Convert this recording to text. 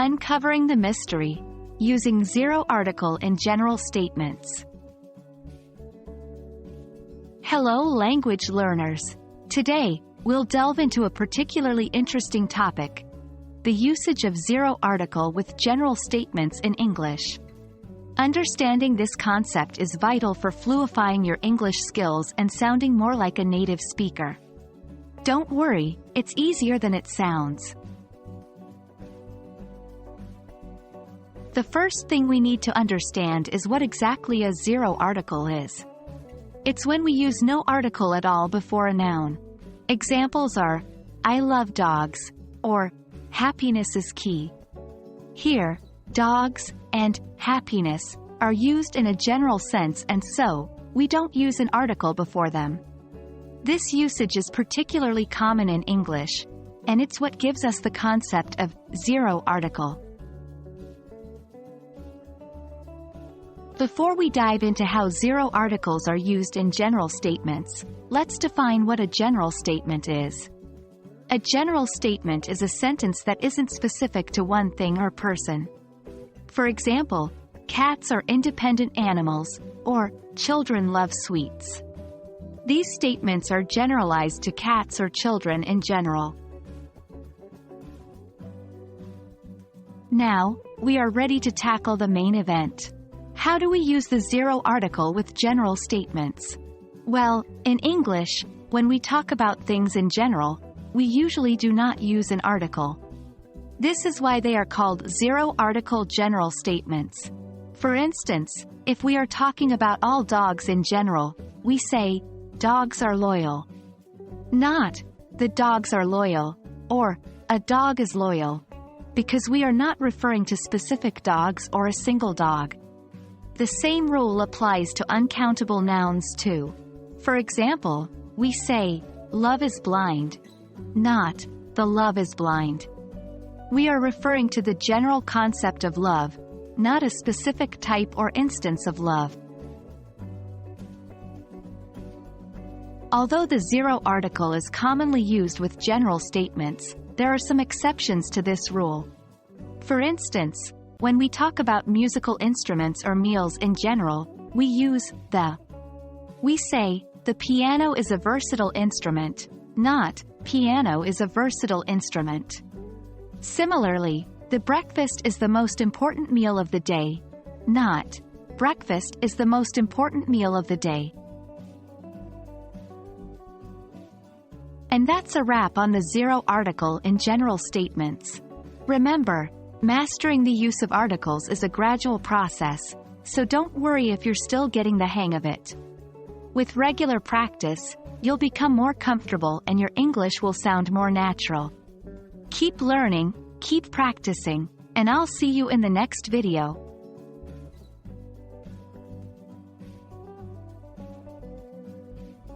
Uncovering the mystery. Using zero article in general statements. Hello language learners. Today, we'll delve into a particularly interesting topic: the usage of zero article with general statements in English. Understanding this concept is vital for fluidifying your English skills and sounding more like a native speaker. Don't worry, it's easier than it sounds. The first thing we need to understand is what exactly a zero article is. It's when we use no article at all before a noun. Examples are, I love dogs, or happiness is key. Here, dogs and happiness are used in a general sense, and so, we don't use an article before them. This usage is particularly common in English, and it's what gives us the concept of zero article. Before we dive into how zero articles are used in general statements, let's define what a general statement is. A general statement is a sentence that isn't specific to one thing or person. For example, cats are independent animals, or children love sweets. These statements are generalized to cats or children in general. Now, we are ready to tackle the main event. How do we use the zero article with general statements? Well, in English, when we talk about things in general, we usually do not use an article. This is why they are called zero article general statements. For instance, if we are talking about all dogs in general, we say, dogs are loyal. Not, the dogs are loyal, or, a dog is loyal, because we are not referring to specific dogs or a single dog. The same rule applies to uncountable nouns too. For example, we say, love is blind, not, the love is blind. We are referring to the general concept of love, not a specific type or instance of love. Although the zero article is commonly used with general statements, there are some exceptions to this rule. For instance, when we talk about musical instruments or meals in general, we use the. We say, the piano is a versatile instrument, not, piano is a versatile instrument. Similarly, the breakfast is the most important meal of the day, not, breakfast is the most important meal of the day. And that's a wrap on the zero article in general statements. Remember, mastering the use of articles is a gradual process, so don't worry if you're still getting the hang of it. With regular practice, you'll become more comfortable and your English will sound more natural. Keep learning, keep practicing, and I'll see you in the next video.